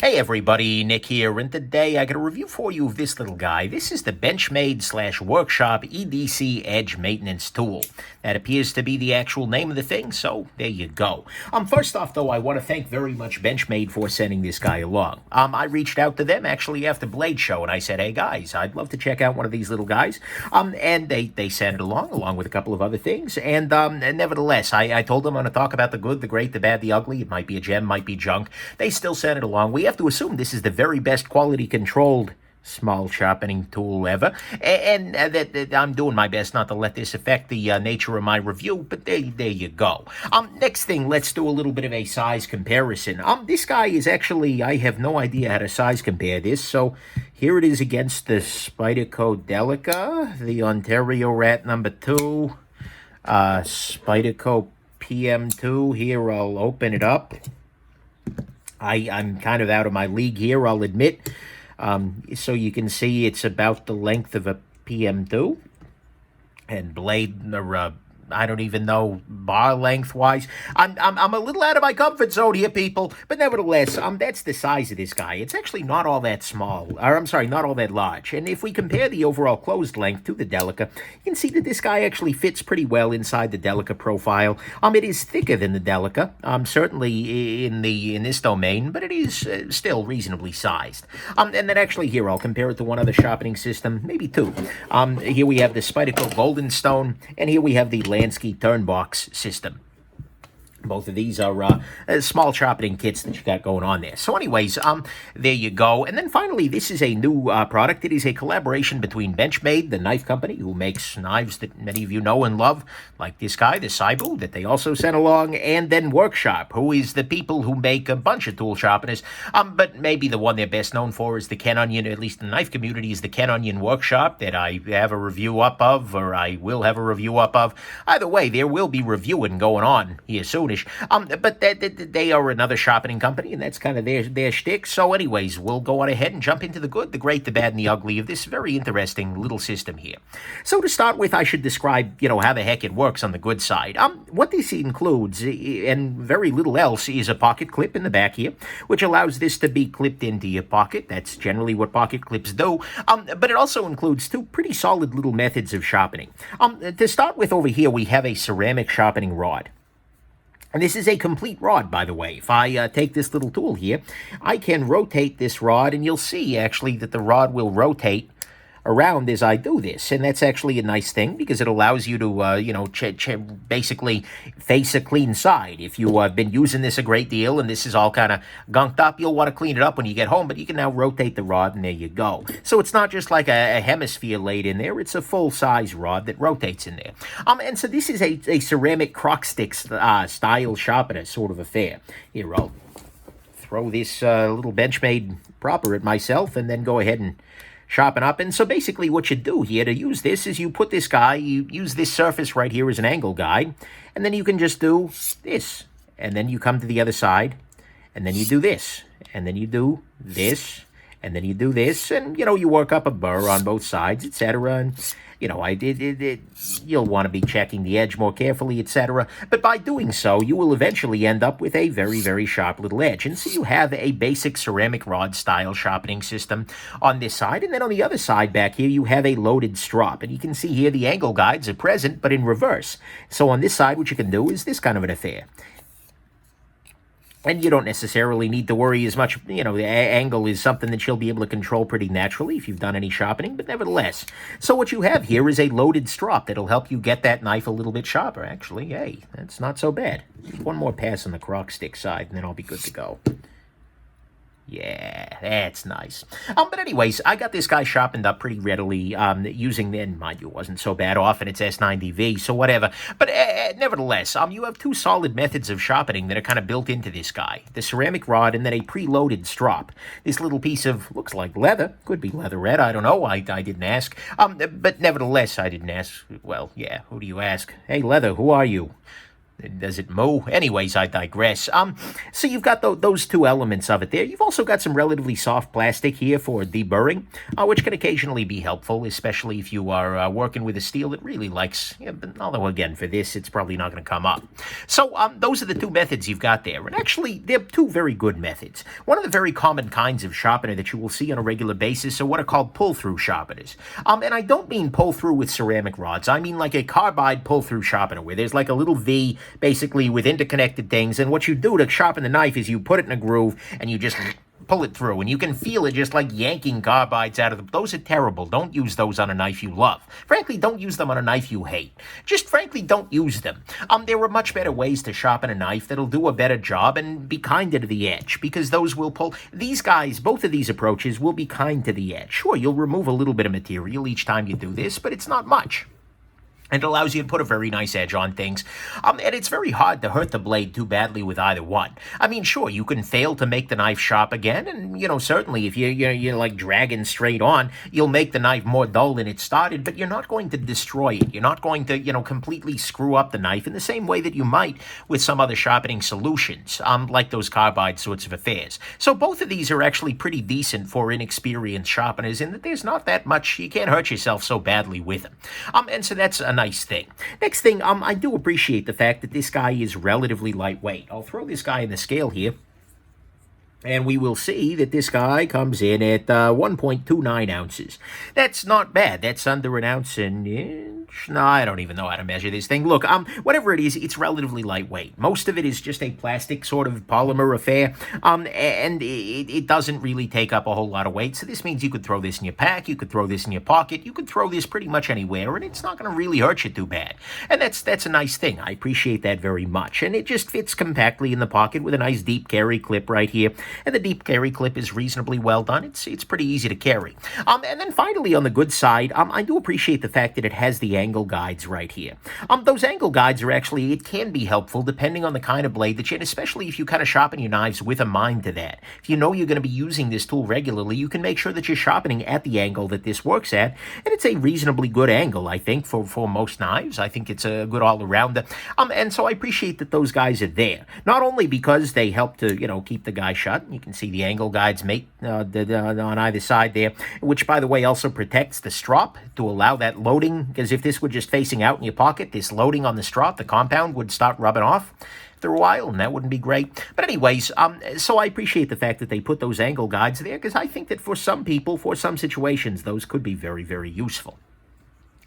Hey everybody, Nick here, and today I got a review for you of this little guy. This is the Benchmade / Workshop EDC Edge Maintenance Tool. That appears to be the actual name of the thing, so there you go. First off, though, I want to thank very much Benchmade for sending this guy along. I reached out to them actually after Blade Show, and I said, hey guys, I'd love to check out one of these little guys. And they sent it along with a couple of other things. And nevertheless, I told them I'm going to talk about the good, the great, the bad, the ugly. It might be a gem, might be junk. They still sent it along. We have to assume this is the very best quality controlled small sharpening tool ever, and that I'm doing my best not to let this affect the nature of my review, but there you go. Next thing, let's do a little bit of a size comparison. This guy is actually, I have no idea how to size compare this, so here it is against the Spyderco Delica, the Ontario Rat number 2, Spyderco PM2. Here, I'll open it up. I'm kind of out of my league here, I'll admit. So you can see it's about the length of a PM2. And blade, or I don't even know, bar lengthwise. I'm a little out of my comfort zone here, people. But nevertheless, that's the size of this guy. It's actually not all that small. Or, I'm sorry, not all that large. And if we compare the overall closed length to the Delica, you can see that this guy actually fits pretty well inside the Delica profile. It is thicker than the Delica, certainly in this domain, but it is still reasonably sized. And then actually here, I'll compare it to one other sharpening system, maybe two. Here we have the Spyderco Golden Stone, and here we have the Lansky Turnbox system. Both of these are small sharpening kits that you got going on there. So anyways, there you go. And then finally, this is a new product. It is a collaboration between Benchmade, the knife company, who makes knives that many of you know and love, like this guy, the Saibu, that they also sent along, and then Work Sharp, who is the people who make a bunch of tool sharpeners, but maybe the one they're best known for is the Ken Onion, at least in the knife community, is the Ken Onion Work Sharp that I have a review up of, or I will have a review up of. Either way, there will be reviewing going on here soon. But they are another sharpening company, and that's kind of their shtick. So anyways, we'll go on ahead and jump into the good, the great, the bad, and the ugly of this very interesting little system here. So to start with, I should describe, how the heck it works on the good side. What this includes, and very little else, is a pocket clip in the back here, which allows this to be clipped into your pocket. That's generally what pocket clips do. But it also includes two pretty solid little methods of sharpening. To start with, over here, we have a ceramic sharpening rod. And this is a complete rod, by the way. If I take this little tool here, I can rotate this rod, and you'll see, actually, that the rod will rotate around as I do this. And that's actually a nice thing, because it allows you to, basically face a clean side. If you have been using this a great deal, and this is all kind of gunked up, you'll want to clean it up when you get home, but you can now rotate the rod, and there you go. So it's not just like a hemisphere laid in there, it's a full-size rod that rotates in there. And so this is a ceramic crock stick style sharpener sort of affair. Here, I'll throw this little Benchmade proper at myself, and then go ahead and sharpen up. And so basically what you do here to use this is you put this guy, you use this surface right here as an angle guide, and then you can just do this. And then you come to the other side, and then you do this. And then you do this, and then you do this, and, you work up a burr on both sides, etc. And, you'll want to be checking the edge more carefully, etc. But by doing so, you will eventually end up with a very, very sharp little edge. And so you have a basic ceramic rod style sharpening system on this side. And then on the other side back here, you have a loaded strop. And you can see here the angle guides are present, but in reverse. So on this side, what you can do is this kind of an affair. And you don't necessarily need to worry as much, the angle is something that you'll be able to control pretty naturally if you've done any sharpening, but nevertheless. So what you have here is a loaded strop that'll help you get that knife a little bit sharper. Actually, hey, that's not so bad. One more pass on the crock stick side, and then I'll be good to go. Yeah, that's nice. But anyways, I got this guy sharpened up pretty readily using, and mind you, it wasn't so bad off, and it's S90V, so whatever. But nevertheless, you have two solid methods of sharpening that are kind of built into this guy. The ceramic rod and then a preloaded strop. This little piece of, looks like leather, could be leatherette, I don't know, I didn't ask. But nevertheless, I didn't ask, well, yeah, who do you ask? Hey, leather, who are you? Does it moo? Anyways, I digress. So you've got those two elements of it there. You've also got some relatively soft plastic here for deburring, which can occasionally be helpful, especially if you are working with a steel that really likes, but although again, for this, it's probably not going to come up. So those are the two methods you've got there. And actually, they're two very good methods. One of the very common kinds of sharpener that you will see on a regular basis are what are called pull-through sharpeners. And I don't mean pull-through with ceramic rods. I mean like a carbide pull-through sharpener where there's like a little V basically with interconnected things, and what you do to sharpen the knife is you put it in a groove and you just pull it through, and you can feel it just like yanking carbides out of them. Those are terrible. Don't use those on a knife you love. Frankly, don't use them on a knife you hate. Just frankly, don't use them. There are much better ways to sharpen a knife that'll do a better job and be kinder to the edge, because those will pull. These guys, both of these approaches will be kind to the edge. Sure, you'll remove a little bit of material each time you do this, but it's not much. It allows you to put a very nice edge on things. And it's very hard to hurt the blade too badly with either one. I mean, sure, you can fail to make the knife sharp again, and, certainly if you're like dragging straight on, you'll make the knife more dull than it started, but you're not going to destroy it. You're not going to, completely screw up the knife in the same way that you might with some other sharpening solutions, like those carbide sorts of affairs. So both of these are actually pretty decent for inexperienced sharpeners in that there's not that much, you can't hurt yourself so badly with them. And so that's a nice thing. Next thing, I do appreciate the fact that this guy is relatively lightweight. I'll throw this guy in the scale here, and we will see that this guy comes in at 1.29 ounces. That's not bad. That's under an ounce and inch. No, I don't even know how to measure this thing. Look, whatever it is, it's relatively lightweight. Most of it is just a plastic sort of polymer affair, and it doesn't really take up a whole lot of weight. So this means you could throw this in your pack, you could throw this in your pocket, you could throw this pretty much anywhere, and it's not going to really hurt you too bad. And that's a nice thing. I appreciate that very much. And it just fits compactly in the pocket with a nice deep carry clip right here. And the deep carry clip is reasonably well done. It's pretty easy to carry. And then finally, on the good side, I do appreciate the fact that it has the angle guides right here. Those angle guides are actually, it can be helpful depending on the kind of blade that you're in, especially if you kind of sharpen your knives with a mind to that. If you know you're going to be using this tool regularly, you can make sure that you're sharpening at the angle that this works at, and it's a reasonably good angle, I think, for most knives. I think it's a good all-arounder. And so I appreciate that those guys are there. Not only because they help to, keep the guy shut. You can see the angle guides on either side there, which, by the way, also protects the strop to allow that loading, because if this were just facing out in your pocket, this loading on the strop, the compound, would start rubbing off after a while, and that wouldn't be great. But anyways, so I appreciate the fact that they put those angle guides there, because I think that for some people, for some situations, those could be very, very useful.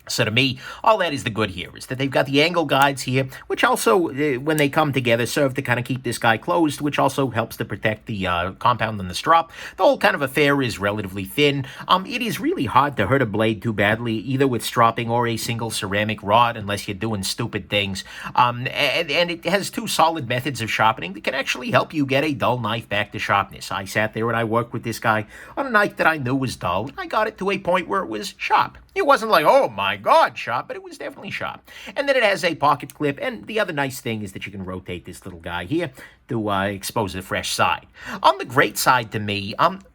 So to me, all that is the good here, is that they've got the angle guides here, which also, when they come together, serve to kind of keep this guy closed, which also helps to protect the compound on the strop. The whole kind of affair is relatively thin. It is really hard to hurt a blade too badly, either with stropping or a single ceramic rod, unless you're doing stupid things. And it has two solid methods of sharpening that can actually help you get a dull knife back to sharpness. I sat there and I worked with this guy on a knife that I knew was dull, and I got it to a point where it was sharp. It wasn't like, oh my God, sharp, but it was definitely sharp. And then it has a pocket clip, and the other nice thing is that you can rotate this little guy here to expose the fresh side. On the great side to me,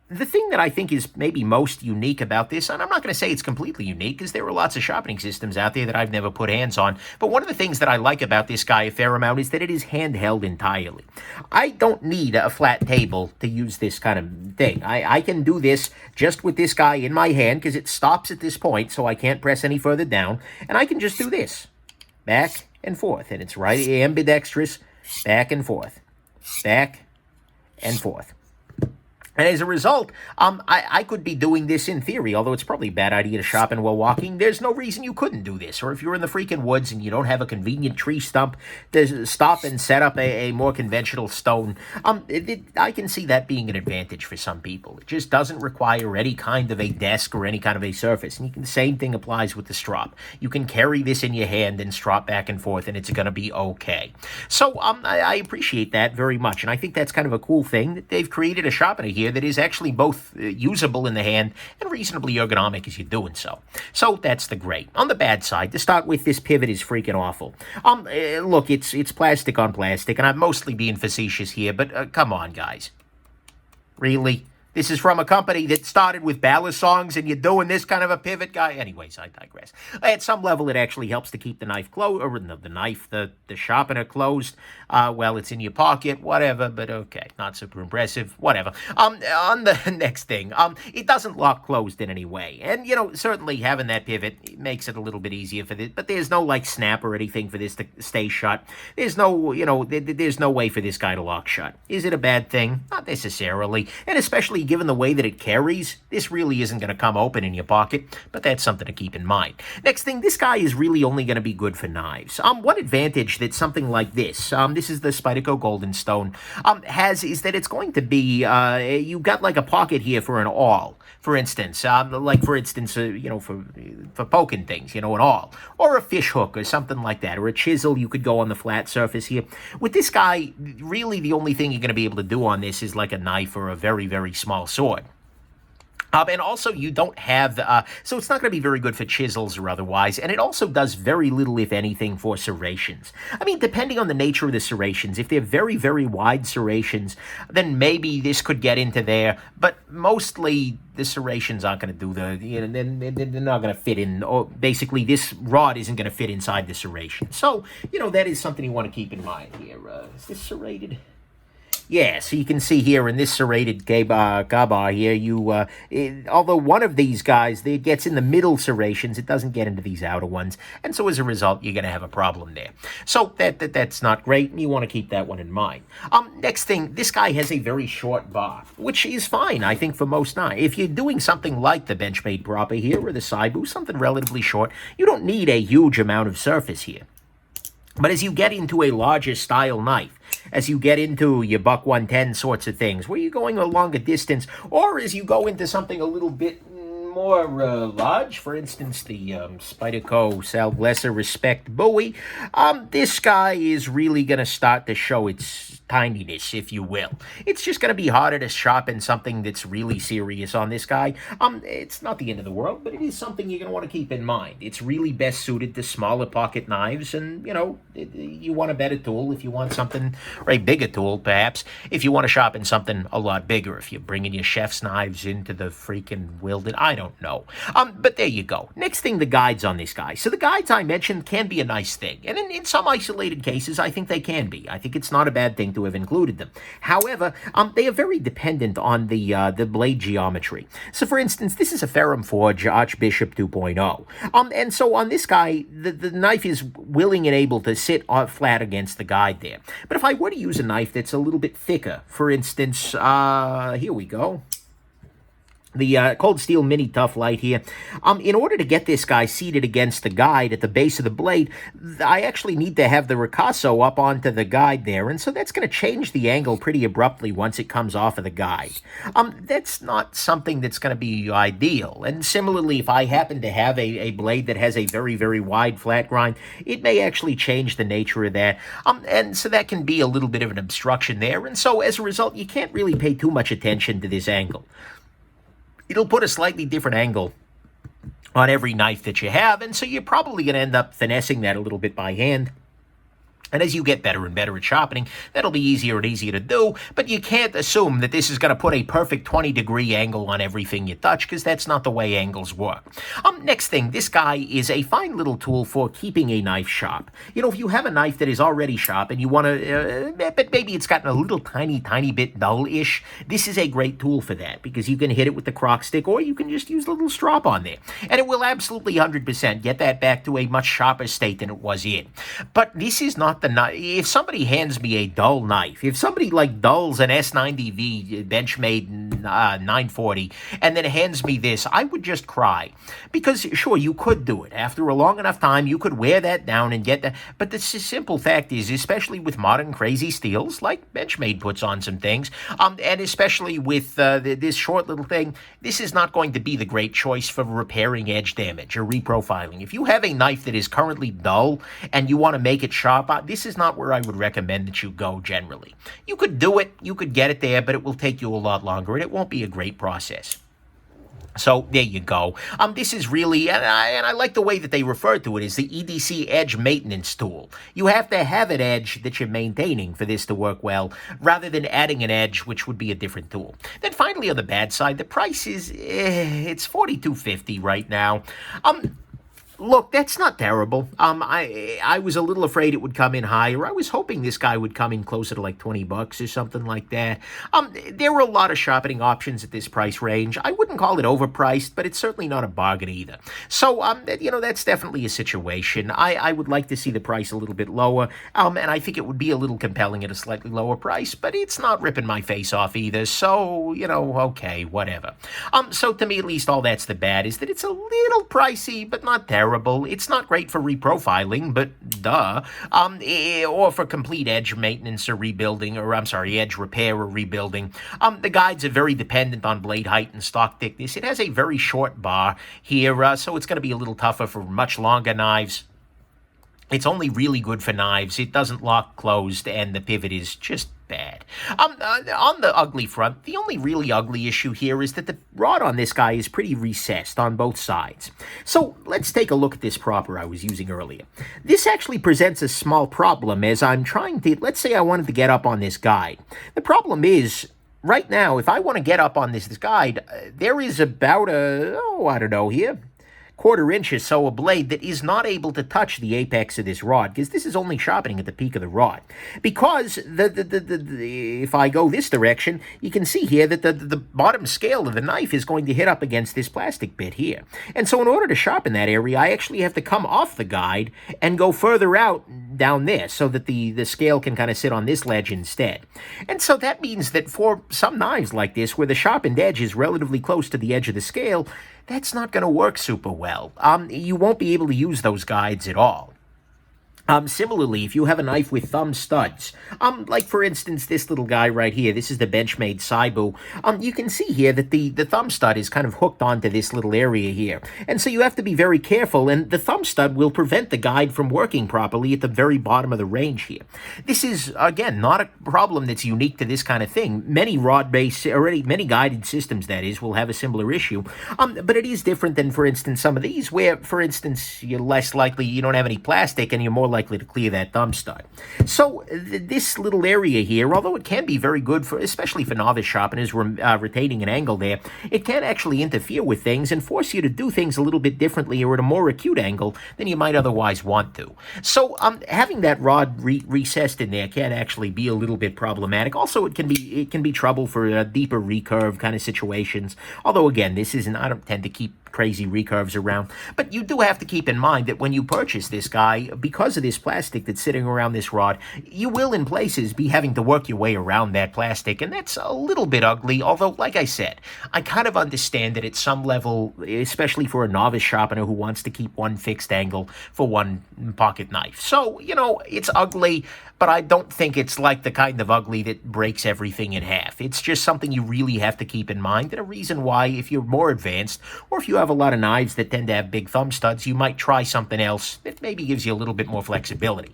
the thing that I think is maybe most unique about this, and I'm not going to say it's completely unique, because there are lots of sharpening systems out there that I've never put hands on, but one of the things that I like about this guy a fair amount is that it is handheld entirely. I don't need a flat table to use this kind of thing. I can do this just with this guy in my hand, because it stops at this point, so I can't press any further down, and I can just do this, back and forth, and it's right ambidextrous, back and forth, back and forth. And as a result, I could be doing this in theory, although it's probably a bad idea to sharpen while walking. There's no reason you couldn't do this. Or if you're in the freaking woods and you don't have a convenient tree stump to stop and set up a more conventional stone, I can see that being an advantage for some people. It just doesn't require any kind of a desk or any kind of a surface. And the same thing applies with the strop. You can carry this in your hand and strop back and forth, and it's going to be okay. So I appreciate that very much. And I think that's kind of a cool thing that they've created a sharpener here that is actually both usable in the hand and reasonably ergonomic as you're doing so. So that's the great. On the bad side, to start with, this pivot is freaking awful. Look, it's plastic on plastic, and I'm mostly being facetious here, but come on, guys. Really? This is from a company that started with ballad songs, and you're doing this kind of a pivot, guy. Anyways, I digress. At some level, it actually helps to keep the knife closed, or the sharpener closed. Well, it's in your pocket, whatever. But okay, not super impressive. Whatever. On the next thing, it doesn't lock closed in any way, and certainly having that pivot makes it a little bit easier for this. But there's no like snap or anything for this to stay shut. There's no, there's no way for this guy to lock shut. Is it a bad thing? Not necessarily, and especially given the way that it carries, this really isn't going to come open in your pocket, but that's something to keep in mind. Next thing, this guy is really only going to be good for knives. One advantage that something like this is the Spyderco Golden Stone, has is that it's going to be, you've got like a pocket here for an awl, for instance, for poking things, an awl, or a fish hook or something like that, or a chisel you could go on the flat surface here. With this guy, really the only thing you're going to be able to do on this is like a knife or a very, very small sword. And also, you don't have, so it's not going to be very good for chisels or otherwise, and it also does very little, if anything, for serrations. I mean, depending on the nature of the serrations, if they're very, very wide serrations, then maybe this could get into there, but mostly the serrations aren't going to do they're not going to fit in, or basically this rod isn't going to fit inside the serration. So, that is something you want to keep in mind here. Is this serrated? Yeah, so you can see here in this serrated K-bar here, although one of these guys, it gets in the middle serrations, it doesn't get into these outer ones, and so as a result, you're going to have a problem there. So that's not great, and you want to keep that one in mind. Next thing, this guy has a very short bar, which is fine, I think, for most knives. If you're doing something like the Benchmade proper here, or the Saibu, something relatively short, you don't need a huge amount of surface here. But as you get into a larger style knife, as you get into your buck 110 sorts of things, where you're going a longer distance, or as you go into something a little bit more large, for instance, the Spyderco Sal Blesser Respect Bowie, this guy is really going to start to show its tininess, if you will. It's just going to be harder to sharpen something that's really serious on this guy. It's not the end of the world, but it is something you're going to want to keep in mind. It's really best suited to smaller pocket knives, and, you want a better tool if you want something, or a bigger tool, perhaps, if you want to sharpen something a lot bigger. If you're bringing your chef's knives into the freaking wilderness, I don't know. But there you go. Next thing, the guides on this guy. So the guides I mentioned can be a nice thing, and in some isolated cases, I think they can be. I think it's not a bad thing to have included them. However, they are very dependent on the blade geometry. So, for instance, this is a Ferrum Forge Archbishop 2.0. And so on this guy, the knife is willing and able to sit flat against the guide there. But if I were to use a knife that's a little bit thicker, for instance, here we go. The Cold Steel Mini Tough Light here. In order to get this guy seated against the guide at the base of the blade, I actually need to have the ricasso up onto the guide there, and so that's going to change the angle pretty abruptly once it comes off of the guide. That's not something that's going to be ideal, and similarly, if I happen to have a blade that has a very, very wide flat grind, it may actually change the nature of that, and so that can be a little bit of an obstruction there, and so as a result, you can't really pay too much attention to this angle. It'll put a slightly different angle on every knife that you have, and so you're probably going to end up finessing that a little bit by hand. And as you get better and better at sharpening, that'll be easier and easier to do, but you can't assume that this is going to put a perfect 20-degree angle on everything you touch, because that's not the way angles work. Next thing, this guy is a fine little tool for keeping a knife sharp. If you have a knife that is already sharp and you want to, but maybe it's gotten a little tiny bit dull-ish, this is a great tool for that, because you can hit it with the crock stick, or you can just use the little strop on there, and it will absolutely 100% get that back to a much sharper state than it was in. But this is not the knife. If somebody hands me a dull knife, if somebody dulls an S90V Benchmade 940 and then hands me this, I would just cry. Because sure, you could do it. After a long enough time, you could wear that down and get that. But the simple fact is, especially with modern crazy steels, like Benchmade puts on some things, and especially with this short little thing, this is not going to be the great choice for repairing edge damage or reprofiling. If you have a knife that is currently dull and you want to make it sharp, this is not where I would recommend that you go generally. You could do it, you could get it there, but it will take you a lot longer, and it won't be a great process. So there you go. This is really, and I like the way that they refer to it, is the EDC Edge Maintenance Tool. You have to have an edge that you're maintaining for this to work well, rather than adding an edge, which would be a different tool. Then finally, on the bad side, the price is, it's $42.50 right now. Look, that's not terrible. I was a little afraid it would come in higher. I was hoping this guy would come in closer to like $20 or something like that. There were a lot of sharpening options at this price range. I wouldn't call it overpriced, but it's certainly not a bargain either. So, that's definitely a situation. I would like to see the price a little bit lower, and I think it would be a little compelling at a slightly lower price, but it's not ripping my face off either. So, okay, whatever. So to me, at least, all that's the bad is that it's a little pricey, but not terrible. It's not great for reprofiling, but duh. Or for complete edge maintenance or rebuilding, edge repair or rebuilding. The guides are very dependent on blade height and stock thickness. It has a very short bar here, so it's going to be a little tougher for much longer knives. It's only really good for knives. It doesn't lock closed, and the pivot is just bad. On the ugly front, the only really ugly issue here is that the rod on this guy is pretty recessed on both sides. So let's take a look at this propper I was using earlier. This actually presents a small problem as I'm trying to, let's say I wanted to get up on this guide. The problem is, right now, if I want to get up on this guide, there is about here, quarter-inch or so a blade that is not able to touch the apex of this rod, because this is only sharpening at the peak of the rod. Because if I go this direction, you can see here that the bottom scale of the knife is going to hit up against this plastic bit here. And so in order to sharpen that area, I actually have to come off the guide and go further out down this so that the scale can kind of sit on this ledge instead. And so that means that for some knives like this, where the sharpened edge is relatively close to the edge of the scale, that's not going to work super well. You won't be able to use those guides at all. Similarly, if you have a knife with thumb studs, like for instance this little guy right here, this is the Benchmade Saibu, you can see here that the thumb stud is kind of hooked onto this little area here. And so you have to be very careful, and the thumb stud will prevent the guide from working properly at the very bottom of the range here. This is, again, not a problem that's unique to this kind of thing. Many rod-based, many guided systems, that is, will have a similar issue. But it is different than, for instance, some of these, where, for instance, you don't have any plastic and you're more likely to clear that thumb stud. So this little area here, although it can be very good for, especially for novice sharpeners, retaining an angle there, it can actually interfere with things and force you to do things a little bit differently or at a more acute angle than you might otherwise want to. So having that rod recessed in there can actually be a little bit problematic. Also, it can be trouble for deeper recurve kind of situations. Although again, I don't tend to keep crazy recurves around. But you do have to keep in mind that when you purchase this guy, because of this plastic that's sitting around this rod, you will in places be having to work your way around that plastic, and that's a little bit ugly. Although, like I said, I kind of understand that at some level, especially for a novice sharpener who wants to keep one fixed angle for one pocket knife. So, it's ugly, but I don't think it's like the kind of ugly that breaks everything in half. It's just something you really have to keep in mind, and a reason why, if you're more advanced, or if you have a lot of knives that tend to have big thumb studs, you might try something else that maybe gives you a little bit more flexibility.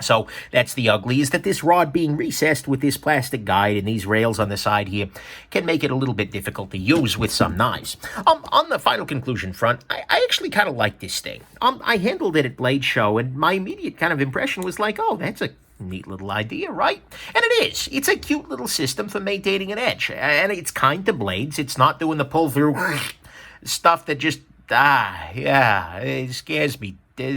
So that's the ugly, is that this rod being recessed with this plastic guide and these rails on the side here can make it a little bit difficult to use with some knives. On the final conclusion front, I actually kind of like this thing. I handled it at Blade Show, and my immediate kind of impression was like, oh, that's a neat little idea, right? And it is. It's a cute little system for maintaining an edge, and it's kind to blades. It's not doing the pull-through stuff that just, it scares me. So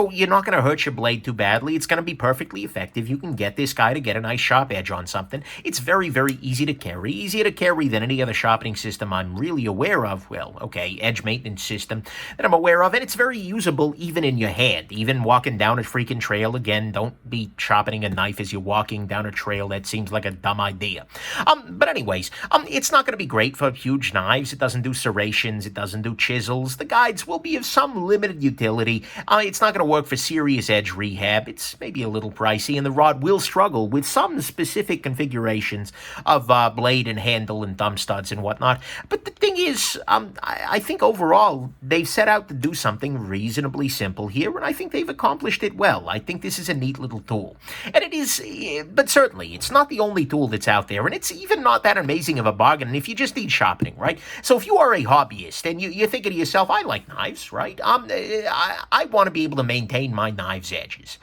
you're not going to hurt your blade too badly. It's going to be perfectly effective. You can get this guy to get a nice sharp edge on something. It's very, very easy to carry. Easier to carry than any other sharpening system I'm really aware of. Well, okay, edge maintenance system that I'm aware of. And it's very usable even in your hand. Even walking down a freaking trail. Again, don't be sharpening a knife as you're walking down a trail. That seems like a dumb idea. But anyways, it's not going to be great for huge knives. It doesn't do serrations. It doesn't do chisels. The guides will be of some limited utility. It's not going to work for serious edge rehab. It's maybe a little pricey, and the rod will struggle with some specific configurations of blade and handle and thumb studs and whatnot. But the thing is, I think overall they've set out to do something reasonably simple here, and I think they've accomplished it well. I think this is a neat little tool. And it is, but certainly, it's not the only tool that's out there, and it's even not that amazing of a bargain if you just need sharpening, right? So if you are a hobbyist and you're thinking to yourself, I like knives, right? I want to be able to maintain my knives' edges.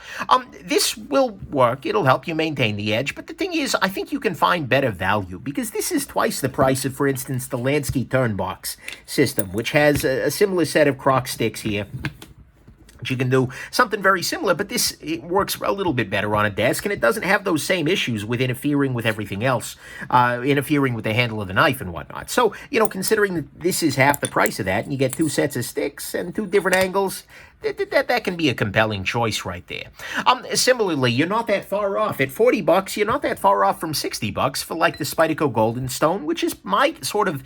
This will work. It'll help you maintain the edge, but the thing is, I think you can find better value, because this is twice the price of, for instance, the Lansky Turnbox system, which has a similar set of crock sticks here. You can do something very similar, but it works a little bit better on a desk, and it doesn't have those same issues with interfering with everything else, interfering with the handle of the knife and whatnot. So, considering that this is half the price of that, and you get 2 sets of sticks and 2 different angles, that can be a compelling choice right there. Similarly, you're not that far off. At $40, you're not that far off from $60 for like the Spyderco Golden Stone, which is my sort of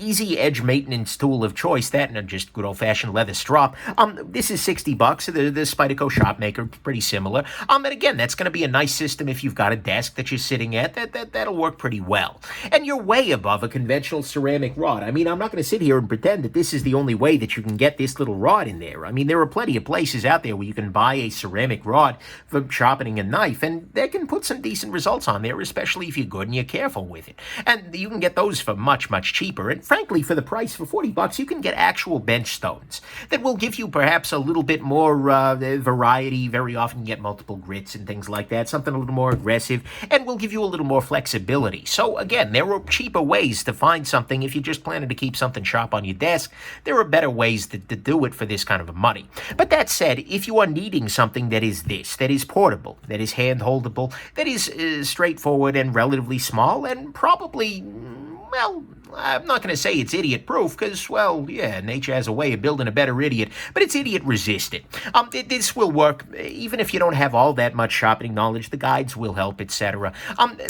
easy edge maintenance tool of choice, that and just good old-fashioned leather strop. This is $60. The Spyderco Shopmaker, pretty similar. And again, that's going to be a nice system if you've got a desk that you're sitting at. That'll work pretty well. And you're way above a conventional ceramic rod. I mean, I'm not going to sit here and pretend that this is the only way that you can get this little rod in there. I mean, there are plenty of places out there where you can buy a ceramic rod for sharpening a knife, and they can put some decent results on there, especially if you're good and you're careful with it. And you can get those for much, much cheaper. And frankly, for the price, for $40, you can get actual bench stones that will give you perhaps a little bit more variety. Very often you get multiple grits and things like that, something a little more aggressive, and will give you a little more flexibility. So again, there are cheaper ways to find something. If you're just planning to keep something sharp on your desk, there are better ways to do it for this kind of money. But that said, if you are needing something that is portable, that is hand-holdable, that is straightforward and relatively small, and probably, well, I'm not going to say it's idiot-proof, because, well, yeah, nature has a way of building a better idiot, but it's idiot-resistant. This will work, even if you don't have all that much sharpening knowledge. The guides will help, etc.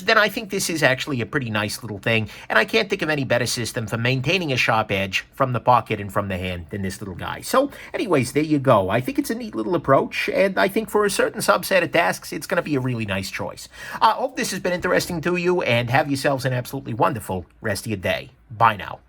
Then I think this is actually a pretty nice little thing, and I can't think of any better system for maintaining a sharp edge from the pocket and from the hand than this little guy. So, anyways, there you go. I think it's a neat little approach, and I think for a certain subset of tasks, it's going to be a really nice choice. I hope this has been interesting to you, and have yourselves an absolutely wonderful rest of your day. Bye now.